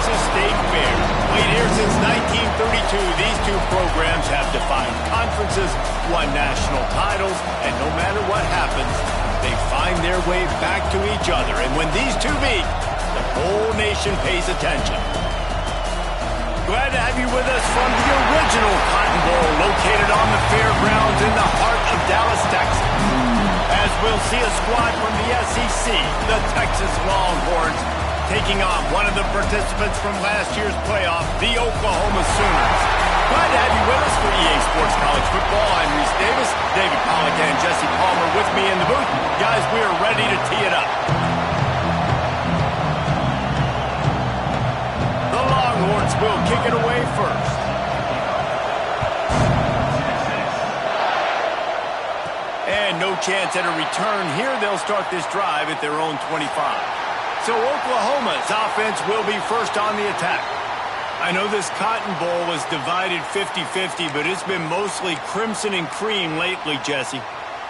Texas State Fair. Played here since 1932, these two programs have defined conferences, won national titles, and no matter what happens, they find their way back to each other. And when these two meet, the whole nation pays attention. Glad to have you with us from the original Cotton Bowl, located on the fairgrounds in the heart of Dallas, Texas. As we'll see a squad from the SEC, the Texas Longhorns, taking on one of the participants from last year's playoff, the Oklahoma Sooners. Glad to have you with us for EA Sports College Football. I'm Reese Davis, David Pollack and Jesse Palmer with me in the booth. Guys, we are ready to tee it up. The Longhorns will kick it away first. And no chance at a return here. They'll start this drive at their own 25. So Oklahoma's offense will be first on the attack. I know this Cotton Bowl was divided 50-50, but it's been mostly crimson and cream lately, Jesse.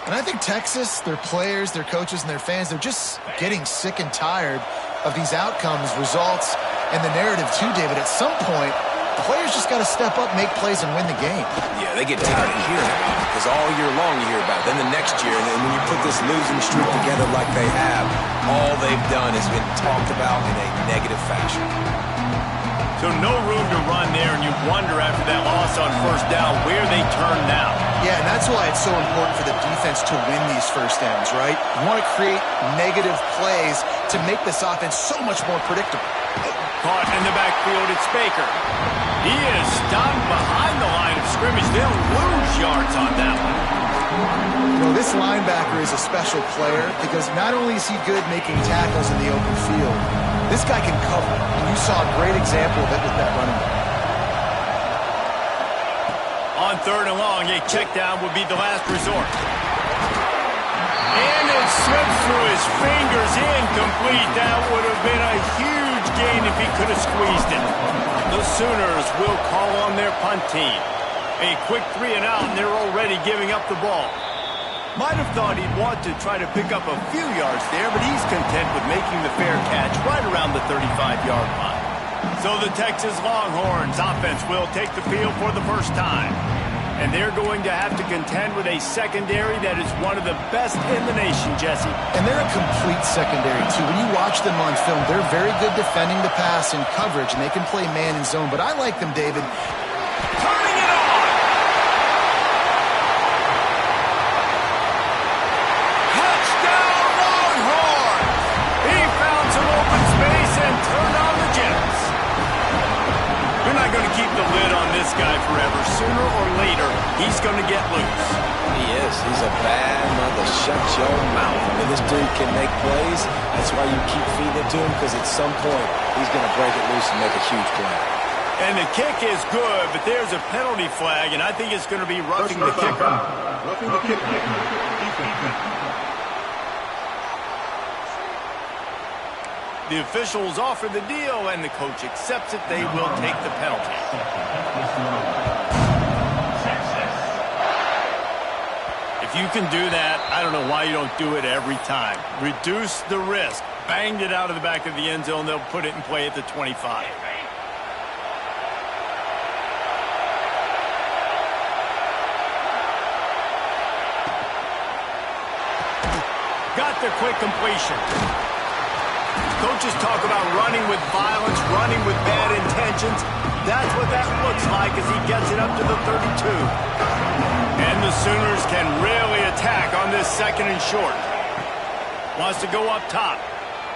And I think Texas, their players, their coaches, and their fans, they're just getting sick and tired of these outcomes, results, and the narrative too, David. At some point, the players just got to step up, make plays, and win the game. Yeah, they get tired of hearing about it because all year long you hear about it. Then the next year, and then when you put this losing streak together like they have, all they've done has been talked about in a negative fashion. So no room to run there, and you wonder after that loss on first down where they turn now. Yeah, and that's why it's so important for the defense to win these first downs, right? You want to create negative plays to make this offense so much more predictable. Caught in the backfield, it's Baker. He is stopped behind the line of scrimmage. They'll lose yards on that one. Well, this linebacker is a special player because not only is he good making tackles in the open field, this guy can cover, and you saw a great example of it with that running back. On third and long, a check down would be the last resort. And it slips through his fingers, incomplete. That would have been a huge gain if he could have squeezed it. The Sooners will call on their punt team. A quick 3 and out, and they're already giving up the ball. Might have thought he'd want to try to pick up a few yards there, but he's content with making the fair catch right around the 35-yard line. So the Texas Longhorns offense will take the field for the first time. And they're going to have to contend with a secondary that is one of the best in the nation, Jesse. And they're a complete secondary, too. When you watch them on film, they're very good defending the pass and coverage, and they can play man and zone. But I like them, David. Turning it on! Touchdown, Longhorns! He found some open space and turned on the jets. You're not going to keep the lid on this guy forever. Sooner or later, he's going to get loose. He is. He's a bad mother. Shut your mouth. I mean, this dude can make plays. That's why you keep feeding it to him, because at some point, he's going to break it loose and make a huge play. And the kick is good, but there's a penalty flag, and I think it's going to be roughing the kicker. Roughing the kicker. The officials offer the deal, and the coach accepts it. They will take the penalty. If you can do that, I don't know why you don't do it every time. Reduce the risk. Banged it out of the back of the end zone. They'll put it in play at the 25. Got the quick completion. Coaches talk about running with violence, running with bad intentions. That's what that looks like as he gets it up to the 32. And the Sooners can really attack on this second and short. Wants to go up top.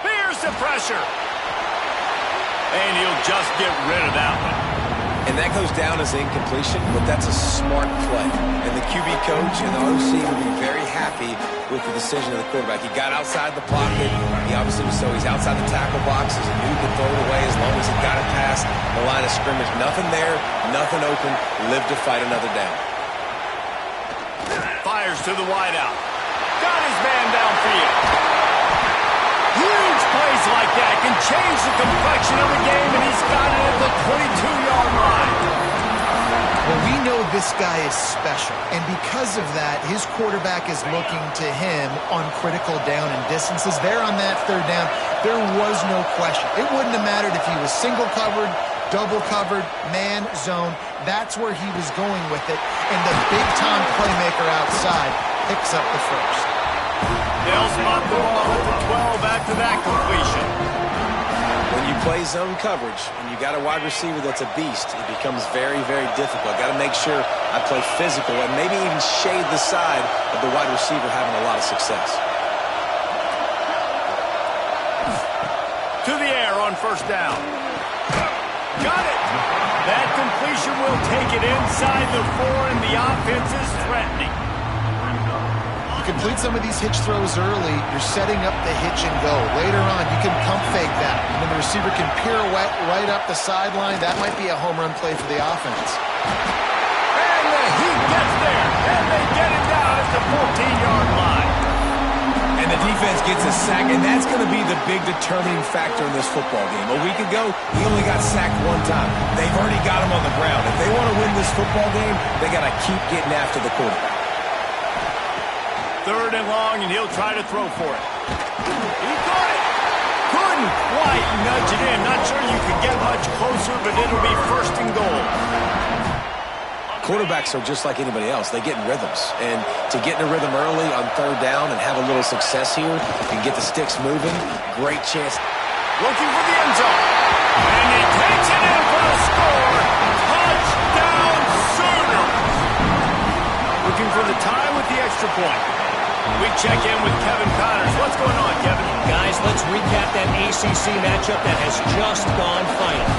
Here's the pressure. And he'll just get rid of that one. And that goes down as incompletion, but that's a smart play. And the QB coach and the OC will be very happy with the decision of the quarterback. He got outside the pocket. He obviously was, so he's outside the tackle box. He knew he could throw it away as long as he got it past the line of scrimmage. Nothing there, nothing open. Live to fight another down. Fires to the wideout. Got his man downfield. Huge plays like that can change the complexion of a game, and he's got it at the 22-yard line. Well, we know this guy is special. And because of that, his quarterback is looking to him on critical down and distances. There on that third down, there was no question. It wouldn't have mattered if he was single covered, double covered, man, zone. That's where he was going with it. And the big-time playmaker outside picks up the first. They'll spot the ball at the 12 after that completion. When you play zone coverage and you got a wide receiver that's a beast, it becomes very, very difficult. Got to make sure I play physical and maybe even shade the side of the wide receiver having a lot of success. To the air on first down. Got it. That completion will take it inside the 4, and the offense is threatening. Complete some of these hitch throws early, you're setting up the hitch and go. Later on, you can pump fake that. And then the receiver can pirouette right up the sideline. That might be a home run play for the offense. And the heat gets there, and they get it down at the 14-yard line. And the defense gets a sack, and that's going to be the big determining factor in this football game. A week ago, he only got sacked one time. They've already got him on the ground. If they want to win this football game, they got to keep getting after the quarterback. 3rd and long, and he'll try to throw for it. He got it. Couldn't quite nudge it in. Not sure you could get much closer, but it'll be 1st and goal. Quarterbacks are just like anybody else. They get in rhythms. And to get in a rhythm early on 3rd down and have a little success here and get the sticks moving, great chance. Looking for the end zone. And he takes it in for the score. Touchdown Sooners. Looking for the tie with the extra point. We check in with Kevin Connors. What's going on, Kevin? Guys, let's recap that ACC matchup that has just gone final.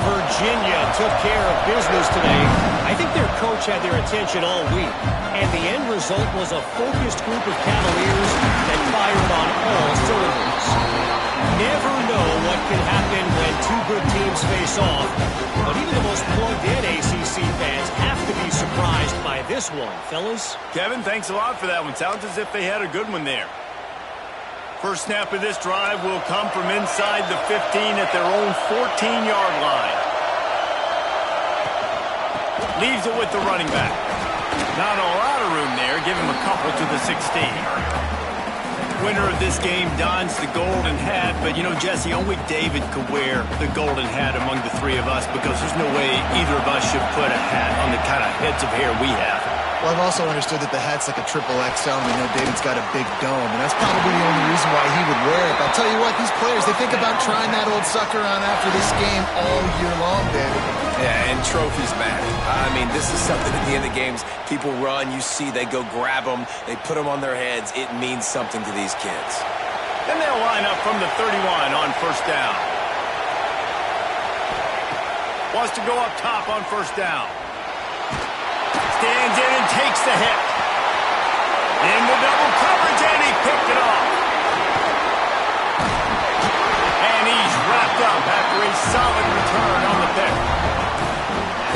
Virginia took care of business today. I think their coach had their attention all week. And the end result was a focused group of Cavaliers that fired on all cylinders. Never know what can happen when two good teams face off. But even the most plugged-in ACC fans have to be surprised by this one, fellas. Kevin, thanks a lot for that one. Sounds as if they had a good one there. First snap of this drive will come from inside the 15 at their own 14-yard line. Leaves it with the running back. Not a lot of room there. Give him a couple to the 16. Winner of this game dons the golden hat, but you know, Jesse, only David could wear the golden hat among the three of us because there's no way either of us should put a hat on the kind of heads of hair we have. Well, I've also understood that the hat's like a triple XL, and we know David's got a big dome, and that's probably the only reason why he would wear it. But I'll tell you what, these players, they think about trying that old sucker on after this game all year long, David. Yeah, and trophies matter. I mean, this is something at the end of the games, people run, you see, they go grab them, they put them on their heads. It means something to these kids. Then they'll line up from the 31 on first down. Wants to go up top on first down. Stands in and takes the hit. In the double coverage, and he picked it off. And he's wrapped up after a solid return on the pick.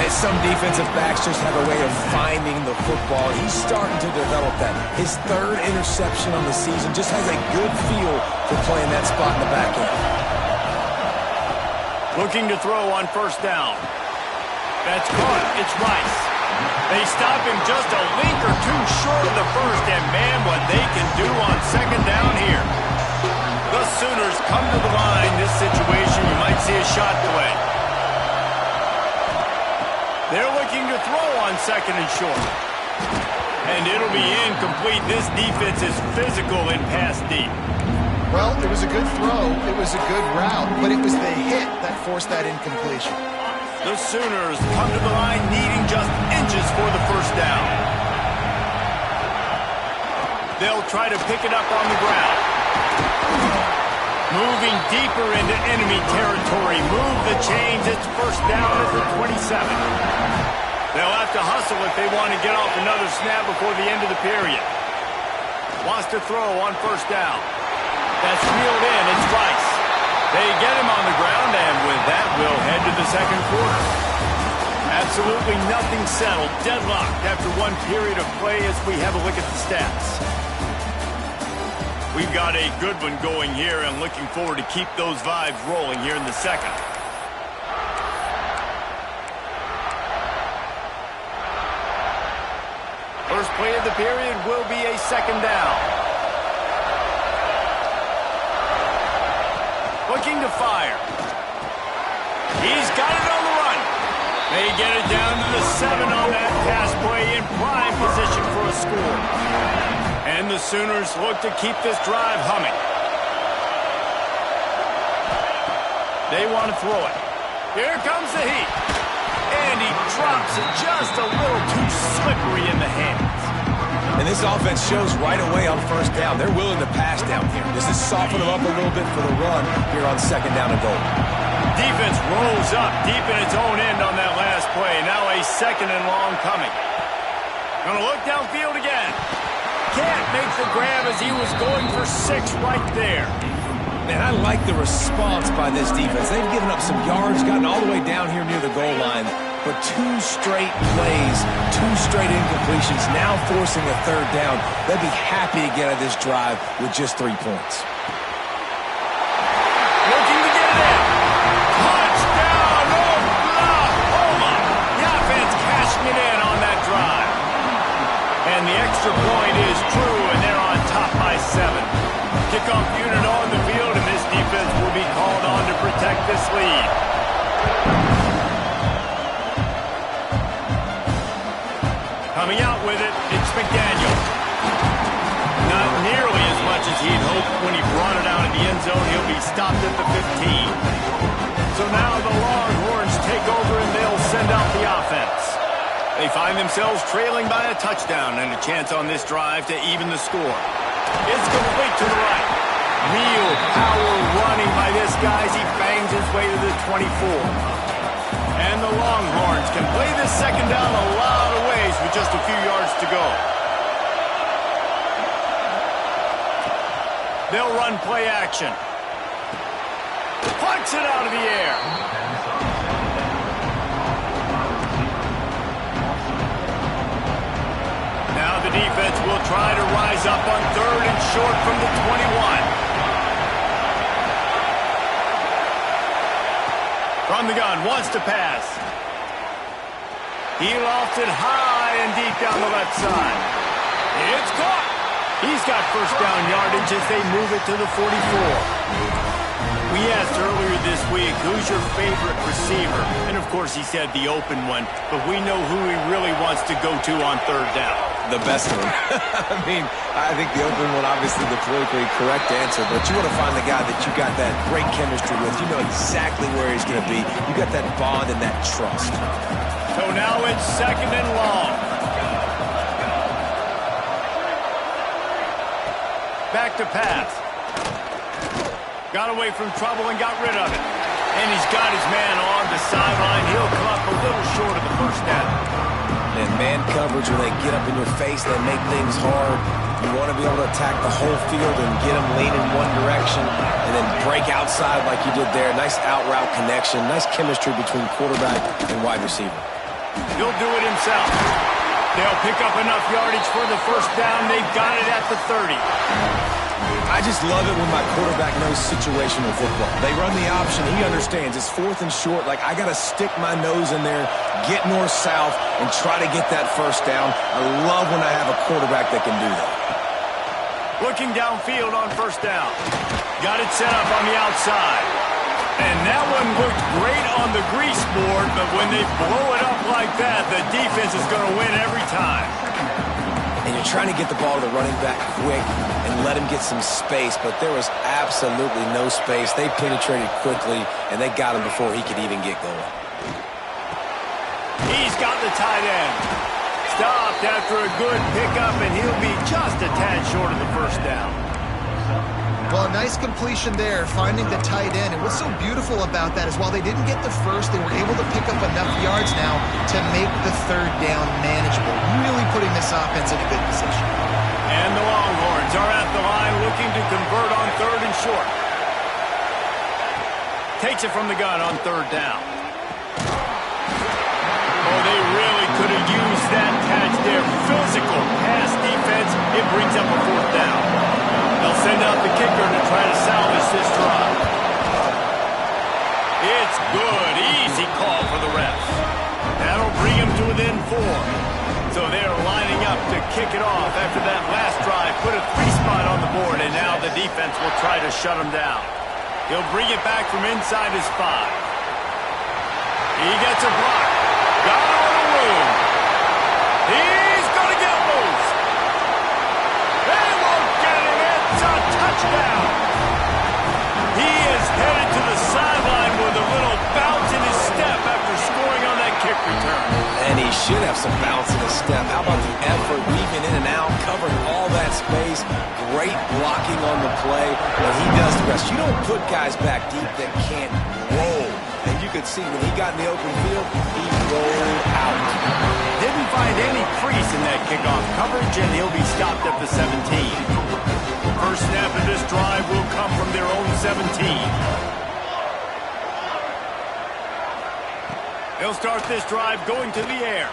And some defensive backs just have a way of finding the football. He's starting to develop that. His 3rd interception on the season just has a good feel for playing that spot in the back end. Looking to throw on first down. That's caught. It's Rice. They stop him just a link or two short of the first, and man, what they can do on 2nd down here. The Sooners come to the line. This situation, you might see a shot play. They're looking to throw on 2nd and short. And it'll be incomplete. This defense is physical in pass deep. Well, it was a good throw. It was a good route, but it was the hit that forced that incompletion. The Sooners come to the line needing just inches for the first down. They'll try to pick it up on the ground. Moving deeper into enemy territory. Move the chains. It's first down at the 27. They'll have to hustle if they want to get off another snap before the end of the period. Wants to throw on first down. That's reeled in. It's Rice. They get him on the ground, and with that, we'll head to the 2nd quarter. Absolutely nothing settled. Deadlocked after one period of play as we have a look at the stats. We've got a good one going here, and looking forward to keep those vibes rolling here in the 2nd. play of the period will be a second down. Looking to fire. He's got it on the run. They get it down to the 7 on that pass play in prime position for a score. And the Sooners look to keep this drive humming. They want to throw it. Here comes the heat. And he drops it just a little too slippery in the hands. And this offense shows right away on first down. They're willing to pass down here. This is soften them up a little bit for the run here on second down and goal. Defense rolls up deep in its own end on that last play. Now a second and long coming. Gonna look downfield again. Can't make the grab as he was going for 6 right there. Man, I like the response by this defense. They've given up some yards, gotten all the way down here near the goal line, but 2 straight plays, 2 straight incompletions, now forcing a third down. They'd be happy to get out of this drive with just 3 points. Looking to get it in. Touchdown, Oklahoma! The offense cashing it in on that drive. And the extra point is true, and they're on top by 7. Kickoff unit on the field, and this defense will be called on to protect this lead. Coming out with it, it's McDaniel. Not nearly as much as he'd hoped when he brought it out in the end zone. He'll be stopped at the 15. So now the Longhorns take over, and they'll send out the offense. They find themselves trailing by a touchdown and a chance on this drive to even the score. It's complete to the right. Real power running by this guy as he bangs his way to the 24. And the Longhorns can play this second down a lot of ways with just a few yards to go. They'll run play action. Punts it out of the air. Now the defense will try to rise up on 3rd and short from the 21. From the gun, wants to pass. He lofted high and deep down the left side. It's caught. He's got first down yardage as they move it to the 44. We asked earlier this week, who's your favorite receiver? And of course he said the open one, but we know who he really wants to go to on 3rd down. The best one. I mean, I think the open one, obviously the politically correct answer, but you want to find the guy that you got that great chemistry with. You know exactly where he's going to be. You got that bond and that trust. So now it's second and long. Back to pass. Got away from trouble and got rid of it. And he's got his man on the sideline. He'll come up a little short of the first down. And man coverage, when they get up in your face, they make things hard. You want to be able to attack the whole field and get them leaning one direction and then break outside like you did there. Nice out-route connection. Nice chemistry between quarterback and wide receiver. He'll do it himself. They'll pick up enough yardage for the first down. They've got it at the 30. I just love it when my quarterback knows situational football. They run the option. He understands. It's 4th and short. Like, I got to stick my nose in there, get north-south, and try to get that first down. I love when I have a quarterback that can do that. Looking downfield on first down. Got it set up on the outside. And that one looked great on the grease board, but when they blow it up like that, the defense is going to win every time. And you're trying to get the ball to the running back quick and let him get some space, but there was absolutely no space. They penetrated quickly, and they got him before he could even get going. He's got the tight end. Stopped after a good pickup, and he'll be just a tad short of the first down. Well, a nice completion there, finding the tight end. And what's so beautiful about that is while they didn't get the first, they were able to pick up enough yards now to make the 3rd down manageable, really putting this offense in a good position. And the Longhorns are at the line looking to convert on 3rd and short. Takes it from the gun on 3rd down. Oh, they really could have used that catch there. Physical pass defense. It brings up a 4th down. They'll send out the kicker to try to salvage this drive. It's good. Easy call for the refs. That'll bring him to within 4. So they're lining up up to kick it off after that last drive. Put a 3-spot on the board, and now the defense will try to shut him down. He'll bring it back from inside his 5. He gets a block. Got on the room. He's going to get loose. They won't get him. It's a touchdown. He is headed to the sideline with a little bounce in his step after scoring on that kick return. And he should have some bounce in his step. How about the effort, weaving in and out, covering all that space. Great blocking on the play. When he does the rest, you don't put guys back deep that can't roll. And you could see when he got in the open field, he rolled out. Didn't find any crease in that kickoff coverage, and he'll be stopped at the 17. First snap of this drive will come from their own 17. They'll start this drive going to the air.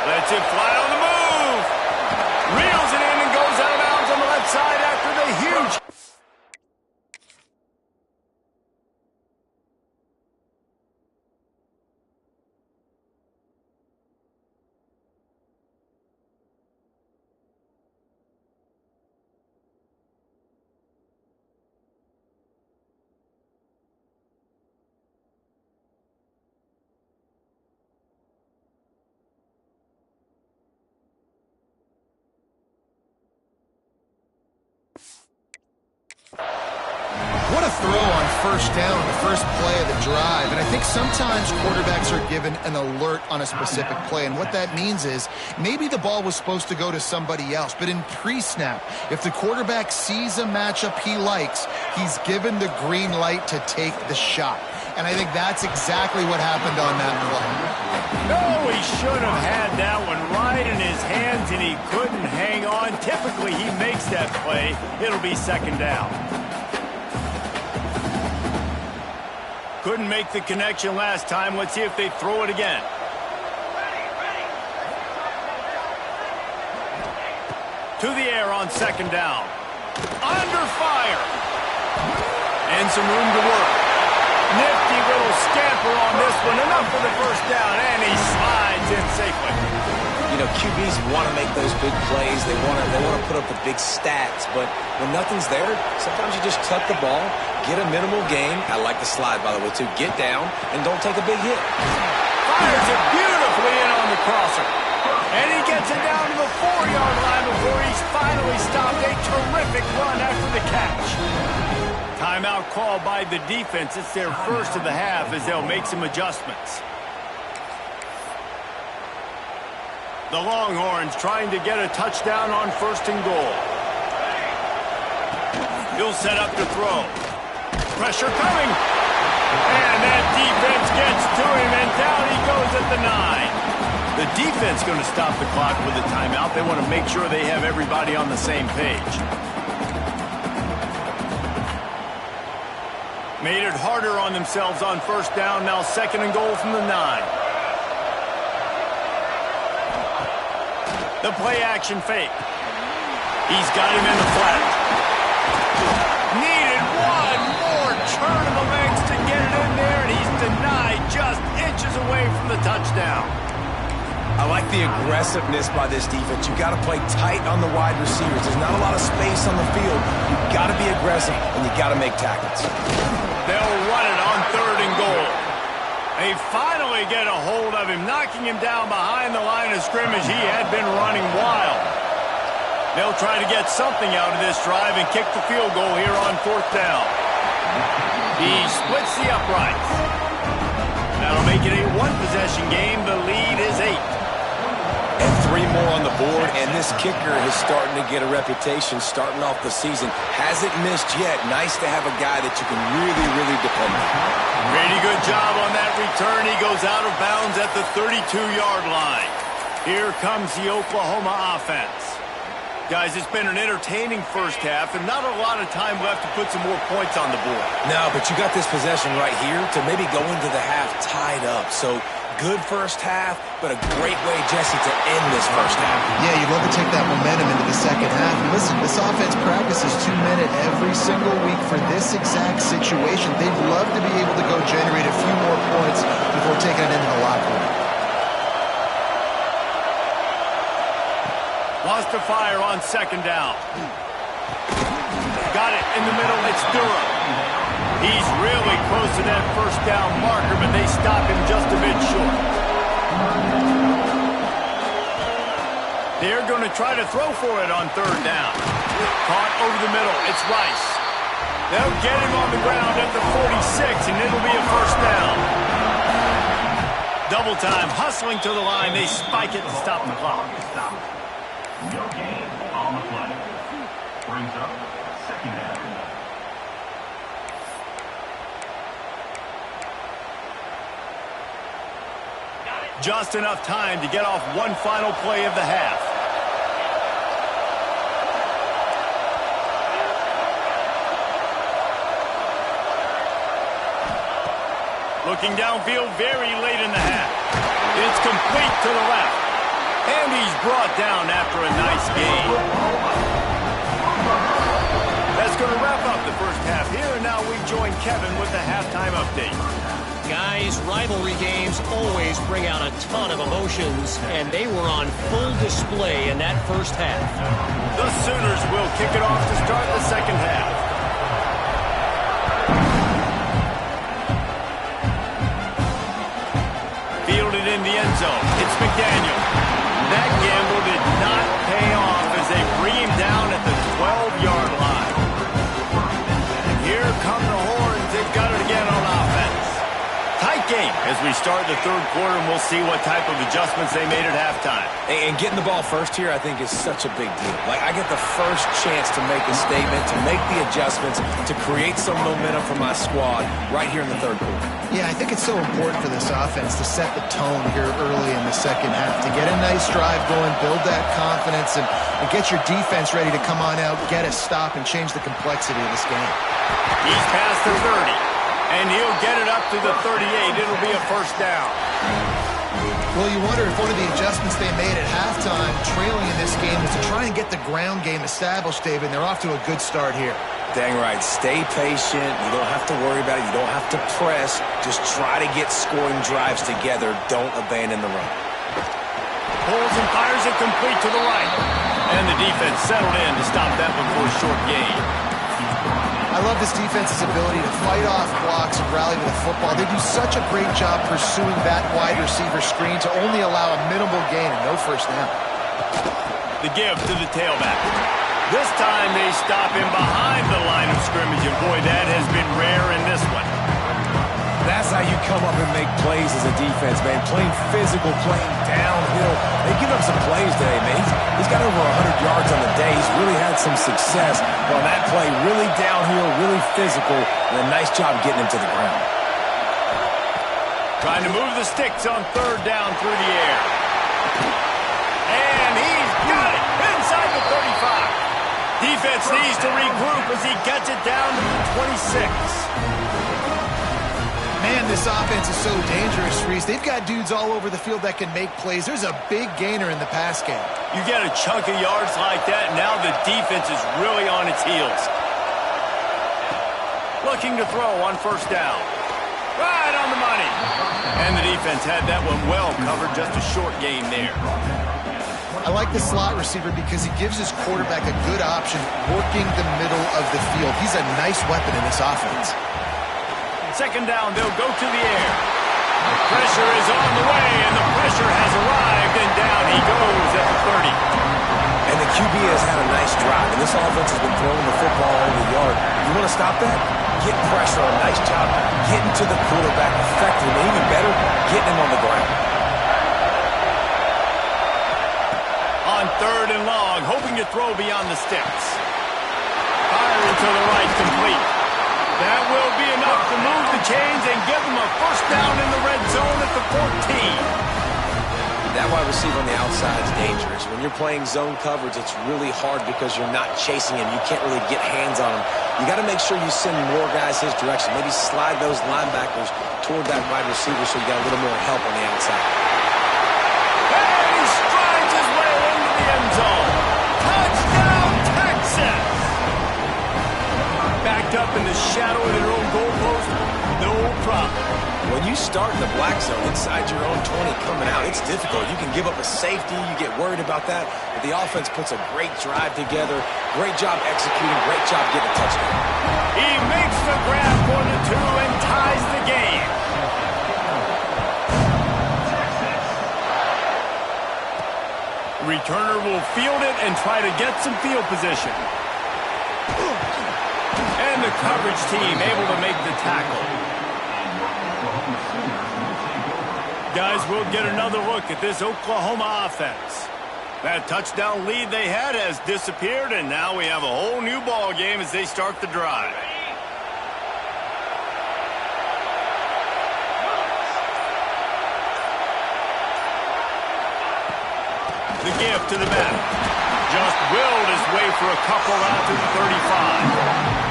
Lets it fly on the move. Reels it in and goes out of bounds on the left side after the huge... What a throw on first down, the first play of the drive. And I think sometimes quarterbacks are given an alert on a specific play. And what that means is maybe the ball was supposed to go to somebody else. But in pre-snap, if the quarterback sees a matchup he likes, he's given the green light to take the shot. And I think that's exactly what happened on that play. No, he should have had that one right in his hands, and he couldn't hang on. Typically, he makes that play. It'll be second down. Couldn't make the connection last time. Let's see if they throw it again. To the air on second down. Under fire. And some room to work. Nifty little scamper on this one. Enough for the first down, and he slides in safely. You know, QBs want to make those big plays. They want to put up the big stats. But when nothing's there, sometimes you just tuck the ball, get a minimal gain. I like the slide, by the way, too. Get down and don't take a big hit. Fires it beautifully in on the crosser. And he gets it down to the 4-yard line before he's finally stopped. A terrific run after the catch. Timeout called by the defense. It's their first of the half as they'll make some adjustments. The Longhorns trying to get a touchdown on first and goal. He'll set up to throw. Pressure coming. And that defense gets to him, and down he goes at the 9. The defense going to stop the clock with a timeout. They want to make sure they have everybody on the same page. Made it harder on themselves on first down. Now second and goal from the 9. The play action fake. He's got him in the flat. Needed one more turn of the legs to get it in there, and he's denied just inches away from the touchdown. I like the aggressiveness by this defense. You've got to play tight on the wide receivers. There's not a lot of space on the field. You've got to be aggressive, and you've got to make tackles. They'll run it on third and goal. They finally get a hold of him, knocking him down behind the line of scrimmage. He had been running wild. They'll try to get something out of this drive and kick the field goal here on fourth down. He splits the uprights. That'll make it a one-possession game. The lead is 8. And 3 more on the board, and this kicker is starting to get a reputation starting off the season. Hasn't missed yet. Nice to have a guy that you can really, really depend on. Pretty good job on that return. He goes out of bounds at the 32-yard line. Here comes the Oklahoma offense. Guys, it's been an entertaining first half, and not a lot of time left to put some more points on the board. No, but you got this possession right here to maybe go into the half tied up. So good first half, but a great way, Jesse, to end this first half. Yeah, you'd love to take that momentum into the second half. And listen, this offense practices 2-minute every single week for this exact situation. They'd love to be able to go generate a few more points before taking it into the locker room. Must to fire on second down. Got it in the middle. It's Durham. He's really close to that first down marker, but they stop him just a bit short. They're going to try to throw for it on third down. Caught over the middle. It's Rice. They'll get him on the ground at the 46, and it'll be a first down. Double time, hustling to the line. They spike it to stop the clock. No gain on the play. Brings up second down. Just enough time to get off one final play of the half. Looking downfield very late in the half. It's complete to the left. And he's brought down after a nice gain. That's going to wrap up the first half here, and now we join Kevin with the halftime update. Guys, rivalry games always bring out a ton of emotions, and they were on full display in that first half. The Sooners will kick it off to start the second half. Fielded in the end zone. It's McDaniel. That gamble did not pay off as they bring him down at the 12-yard line. And here come the horns. They've got it again on offense. Tight game as we start the third quarter, and we'll see what type of adjustments they made at halftime. And getting the ball first here, I think, is such a big deal. Like, I get the first chance to make a statement, to make the adjustments, to create some momentum for my squad right here in the third quarter. Yeah, I think it's so important for this offense to set the tone here early in the second half, to get a nice drive going, build that confidence, and get your defense ready to come on out, get a stop, and change the complexity of this game. He's past the 30, and he'll get it up to the 38. It'll be a first down. Well, you wonder if one of the adjustments they made at halftime, trailing in this game, was to try and get the ground game established, David, and they're off to a good start here. Dang right. Stay patient. You don't have to worry about it. You don't have to press. Just try to get scoring drives together. Don't abandon the run. Pulls and fires it complete to the right. And the defense settled in to stop that one for a short gain. I love this defense's ability to fight off blocks and rally to the football. They do such a great job pursuing that wide receiver screen to only allow a minimal gain and no first down. The give to the tailback. This time they stop him behind the line of scrimmage, and boy, that has been rare in this one. That's how you come up and make plays as a defense, man. Playing physical, playing downhill. They've given up some plays today, man. He's got over 100 yards on the day. He's really had some success on that play. Really downhill, really physical, and a nice job getting him to the ground. Trying to move the sticks on third down through the air. And he's got it inside the 35. Defense needs to regroup as he gets it down to the 26. Man, this offense is so dangerous, Reese. They've got dudes all over the field that can make plays. There's a big gainer in the pass game. You get a chunk of yards like that, now the defense is really on its heels. Looking to throw on first down. Right on the money. And the defense had that one well covered, just a short gain there. I like the slot receiver because he gives his quarterback a good option working the middle of the field. He's a nice weapon in this offense. Second down, they'll go to the air. The pressure is on the way, and the pressure has arrived, and down he goes at the 30. And the QB has had a nice drive, and this offense has been throwing the football over the yard. You want to stop that? Get pressure on. Nice job getting to the quarterback effectively. Even better, getting him on the ground. On third and long, hoping to throw beyond the sticks. Firing to the right, complete. That will be enough to move the chains and give them a first down in the red zone at the 14. That wide receiver on the outside is dangerous. When you're playing zone coverage, it's really hard because you're not chasing him. You can't really get hands on him. You got to make sure you send more guys his direction. Maybe slide those linebackers toward that wide receiver so you got a little more help on the outside. And he strides his way into the end zone. Touchdown, Texas! Backed up in the shadow of their own goalpost, no problem. When you start in the black zone inside your own 20 coming out, it's difficult. You can give up a safety. You get worried about that. But the offense puts a great drive together. Great job executing. Great job getting a touchdown. He makes the grab for the 2 and ties the game. Returner will field it and try to get some field position. And the coverage team able to make the tackle. Guys, we'll get another look at this Oklahoma offense. That touchdown lead they had has disappeared, and now we have a whole new ball game as they start the drive. The give to the back. Just willed his way for a couple out to the 35.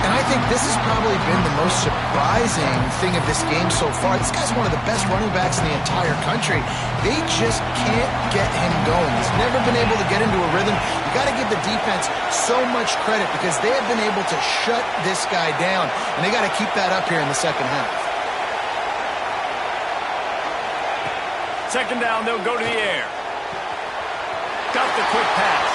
And I think this has probably been the most surprising thing of this game so far. This guy's one of the best running backs in the entire country. They just can't get him going. He's never been able to get into a rhythm. You got to give the defense so much credit because they have been able to shut this guy down, and they got to keep that up here in the second half. Second down, they'll go to the air. Got the quick pass.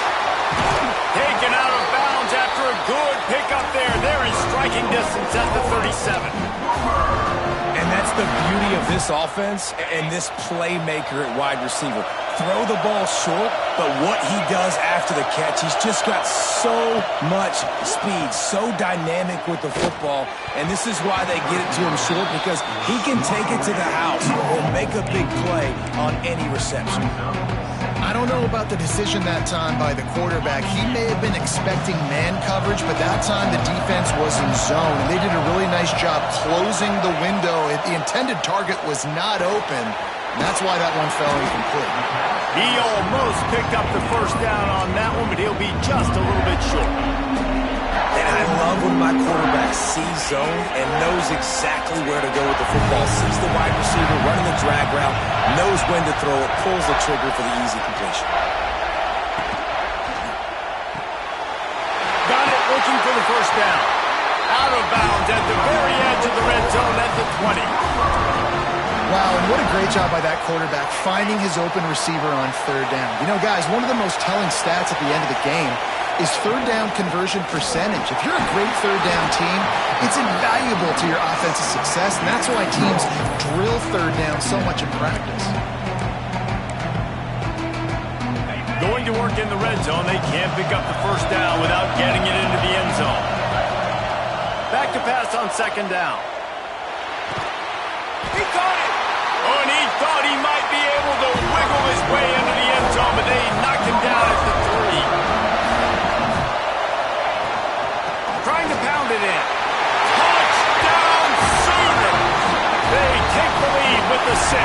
Taken out of bounds after a good pickup there. They're in striking distance at the 37. And that's the beauty of this offense and this playmaker at wide receiver. Throw the ball short, but what he does after the catch, he's just got so much speed, so dynamic with the football, and this is why they get it to him short, because he can take it to the house or make a big play on any reception. I don't know about the decision that time by the quarterback. He may have been expecting man coverage, but that time the defense was in zone, and they did a really nice job closing the window. The intended target was not open, and that's why that one fell incomplete. He almost picked up the first down on that one, but he'll be just a little bit short. And I love when my quarterback sees zone and knows exactly where to go with the football. Sees the wide receiver running the drag route, knows when to throw it, pulls the trigger for the easy completion. Got it, looking for the first down. Out of bounds at the very edge of the red zone at the 20. Wow, and what a great job by that quarterback finding his open receiver on third down. You know, guys, one of the most telling stats at the end of the game is third down conversion percentage. If you're a great third down team, it's invaluable to your offensive success, and that's why teams drill third down so much in practice. Going to work in the red zone, they can't pick up the first down without getting it into the end zone. Back to pass on second down. He caught it! Oh, and he thought he might be able to wiggle his way into the end zone, but they knocked him down at the 3. Trying to pound it in. Touchdown, Seaman! They take the lead with the 6.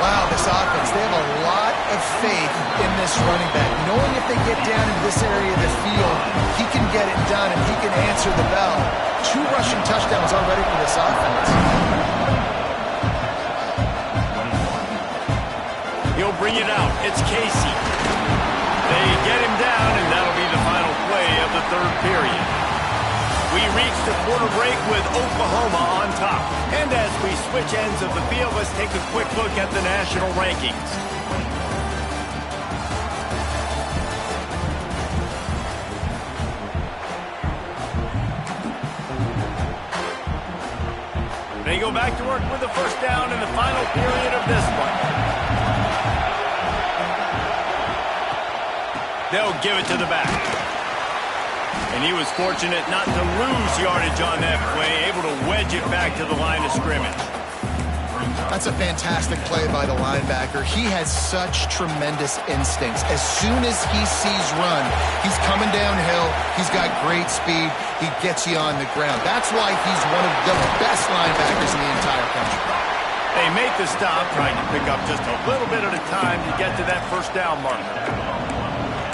Wow, this offense, they have a lot of faith in this running back. Knowing if they get down in this area of the field, he can get it done and he can answer the bell. 2 rushing touchdowns already for this offense. He'll bring it out. It's Casey. They get him down, and that'll be the final play of the third period. We reach the quarter break with Oklahoma on top. And as we switch ends of the field, let's take a quick look at the national rankings. They go back to work with the first down in the final period of this one. They'll give it to the back. And he was fortunate not to lose yardage on that play, able to wedge it back to the line of scrimmage. That's a fantastic play by the linebacker. He has such tremendous instincts. As soon as he sees run, he's coming downhill. He's got great speed. He gets you on the ground. That's why he's one of the best linebackers in the entire country. They make the stop, trying to pick up just a little bit at a time to get to that first down marker.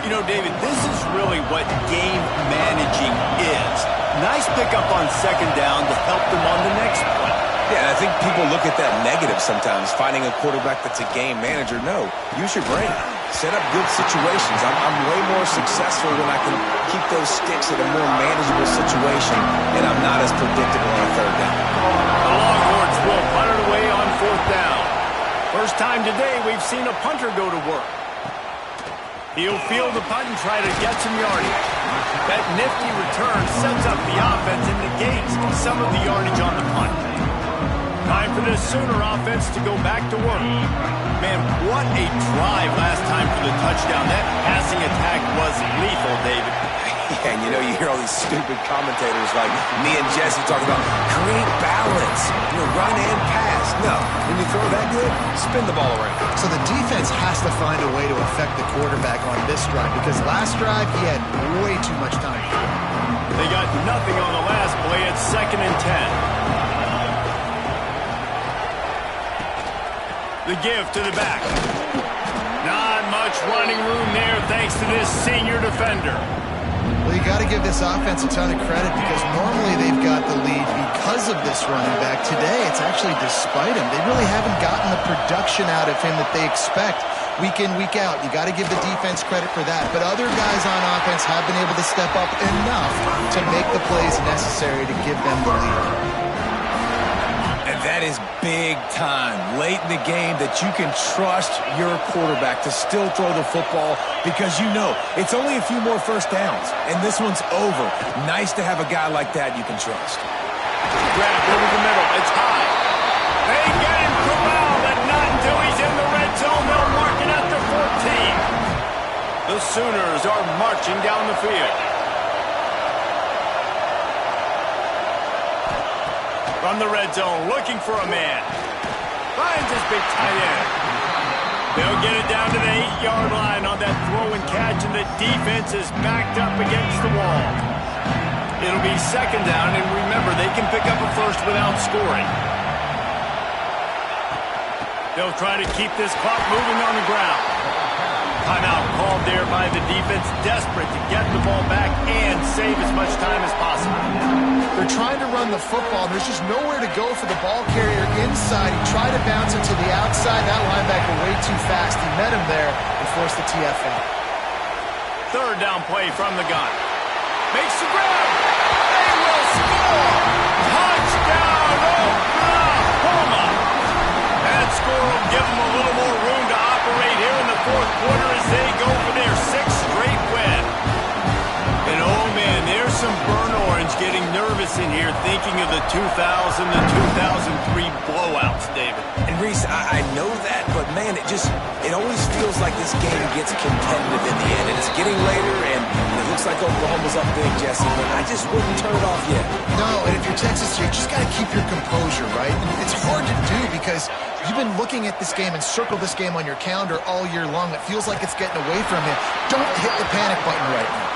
You know, David, this is really what game managing is. Nice pickup on second down to help them on the next play. Yeah, and I think people look at that negative sometimes, finding a quarterback that's a game manager. No, use your brain. Set up good situations. I'm way more successful when I can keep those sticks at a more manageable situation, and I'm not as predictable on a third down. First time today we've seen a punter go to work. He'll field the punt and try to get some yardage. That nifty return sets up the offense and negates some of the yardage on the punt. Time for this Sooner offense to go back to work. Man, what a drive last time for the touchdown. That passing attack was lethal, David. Yeah, and you know, you hear all these stupid commentators like me and Jesse talking about create balance, run and pass. No, when you throw that good, spin the ball around. So the defense has to find a way to affect the quarterback on this drive because last drive he had way too much time. They got nothing on the last play. It's 2nd and 10. The give to the back. Not much running room there thanks to this senior defender. Well, you got to give this offense a ton of credit because normally they've got the lead because of this running back. Today, it's actually despite him. They really haven't gotten the production out of him that they expect week in, week out. You got to give the defense credit for that. But other guys on offense have been able to step up enough to make the plays necessary to give them the lead. And that is big time late in the game that you can trust your quarterback to still throw the football because you know it's only a few more first downs, and this one's over. Nice to have a guy like that you can trust. Grabbed over the middle. It's high. They get him corralled, and not until he's in the red zone. They'll mark it at the 14. The Sooners are marching down the field. From the red zone, looking for a man. Finds his big tight end. They'll get it down to the 8-yard line on that throw and catch, and the defense is backed up against the wall. It'll be 2nd down, and remember, they can pick up a first without scoring. They'll try to keep this clock moving on the ground. Timeout called there by the defense, desperate to get the ball back and save as much time as possible. They're trying to run the football. There's just nowhere to go for the ball carrier inside. He tried to bounce it to the outside. That linebacker way too fast. He met him there and forced the TFL. 3rd down play from the gun. Makes the grab. They will score. Touchdown, Oklahoma. That score will give them a little more room to operate here in the 4th quarter as they go for their 6th straight win. And oh man, there's some burn orange getting nervous in here thinking of the 2000 to 2003 blowouts, David. And Reese, I know that, but man, it always feels like this game gets competitive in the end, and it's getting later, and it looks like Oklahoma's up big, Jesse, but I just wouldn't turn it off yet. No, and if you're Texas, you just got to keep your composure, right? And it's hard to do because you've been looking at this game and circled this game on your calendar all year long. It feels like it's getting away from you. Don't hit the panic button right now.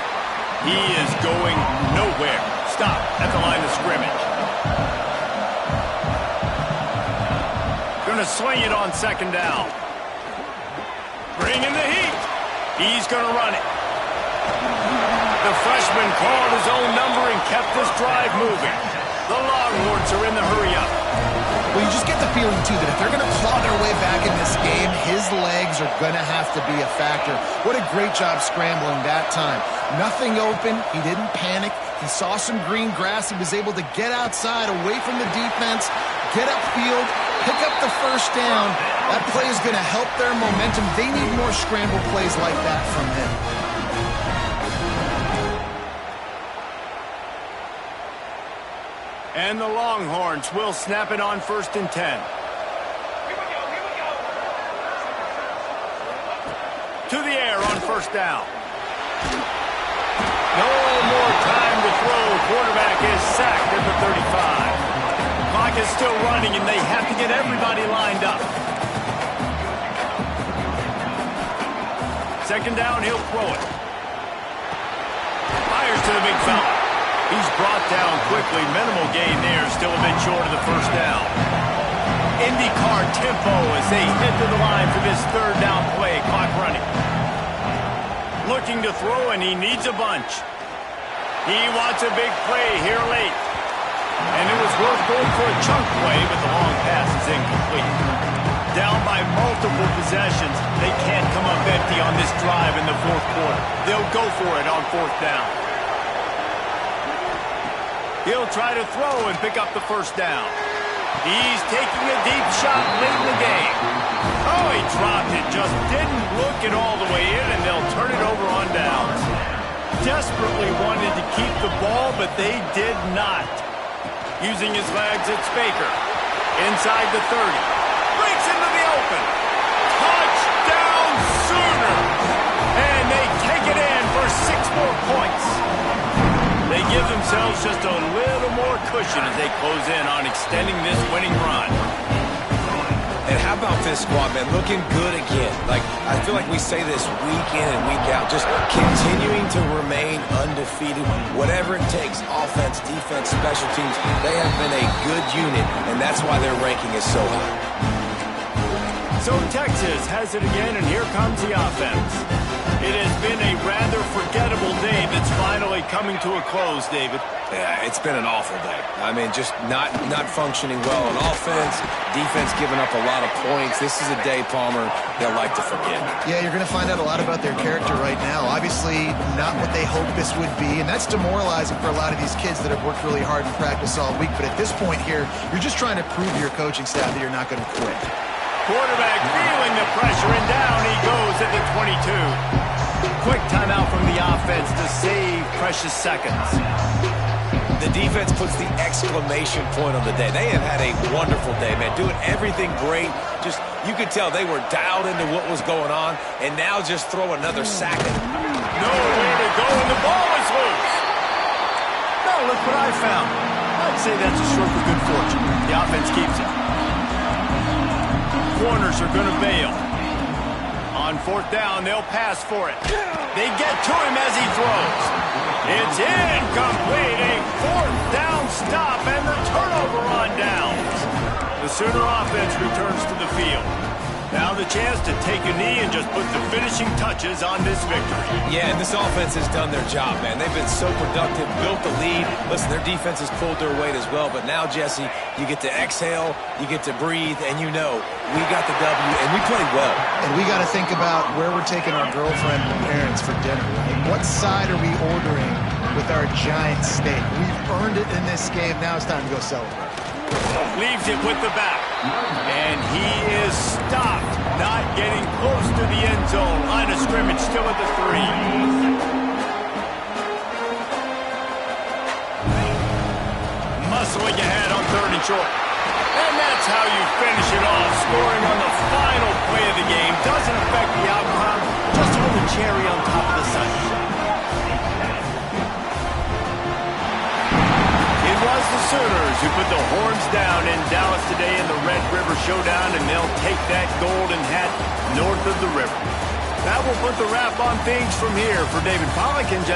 He is going nowhere. Stop at the line of scrimmage. Going to swing it on 2nd down. Bringing the heat. He's going to run it. The freshman called his own number and kept this drive moving. The Longhorns are in the hurry-up. Well, you just get the feeling, too, that if they're going to claw their way back in this game, his legs are going to have to be a factor. What a great job scrambling that time. Nothing open. He didn't panic. He saw some green grass. He was able to get outside, away from the defense, get upfield, pick up the 1st down. That play is going to help their momentum. They need more scramble plays like that from him. And the Longhorns will snap it on 1st and 10. To the air on 1st down. No more time to throw. Quarterback is sacked at the 35. Clock is still running, and they have to get everybody lined up. 2nd down, he'll throw it. Fires to the big fella. He's brought down quickly. Minimal gain there. Still a bit short of the 1st down. IndyCar tempo as they head to the line for this 3rd down play. Clock running. Looking to throw, and he needs a bunch. He wants a big play here late. And it was worth going for a chunk play, but the long pass is incomplete. Down by multiple possessions. They can't come up empty on this drive in the 4th quarter. They'll go for it on 4th down. He'll try to throw and pick up the 1st down. He's taking a deep shot late in the game. Oh, he dropped it. Just didn't look it all the way in, and they'll turn it over on downs. Desperately wanted to keep the ball, but they did not. Using his legs, it's Baker. Inside the 30. Breaks into the open. Touchdown Sooners! And they take it in for 6 more points. They give themselves just a little more cushion as they close in on extending this winning run. And how about this squad, man? Looking good again. Like, I feel like we say this week in and week out. Just continuing to remain undefeated. Whatever it takes, offense, defense, special teams. They have been a good unit, and that's why their ranking is so high. So Texas has it again, and here comes the offense. It has been a rather forgettable day that's finally coming to a close, David. Yeah, it's been an awful day. I mean, just not functioning well on offense, defense giving up a lot of points. This is a day, Palmer, they'll like to forget. Yeah, you're going to find out a lot about their character right now. Obviously, not what they hoped this would be, and that's demoralizing for a lot of these kids that have worked really hard in practice all week. But at this point here, you're just trying to prove to your coaching staff that you're not going to quit. Quarterback feeling the pressure, and down he goes at the 22. Quick timeout from the offense to save precious seconds. The defense puts the exclamation point on the day. They have had a wonderful day, man. Doing everything great. Just, you could tell they were dialed into what was going on, and now just throw another sack at them. Nowhere to go, and the ball is loose. Now look what I found. I'd say that's a stroke of good fortune. The offense keeps it. Corners are going to bail. On 4th down, they'll pass for it. They get to him as he throws. It's incomplete. A 4th down stop and the turnover on downs. The Sooner offense returns to the field. Now the chance to take a knee and just put the finishing touches on this victory. Yeah, and this offense has done their job, man. They've been so productive, built the lead. Listen, their defense has pulled their weight as well. But now, Jesse, you get to exhale, you get to breathe, and you know we got the W, and we played well. And we got to think about where we're taking our girlfriend and parents for dinner, right? What side are we ordering with our giant steak? We've earned it in this game. Now it's time to go celebrate. Leaves it with the back. And he is stopped, not getting close to the end zone. Line of scrimmage still at the 3. Muscling ahead on 3rd and short. And that's how you finish it off. Scoring on the final play of the game. Doesn't affect the outcome. Just hold the cherry on top of the sunshine. It was the Sooners who put the horns down in Dallas today in the Red River Showdown, and they'll take that golden hat north of the river. That will put the wrap on things from here. For David Pollack and Jesse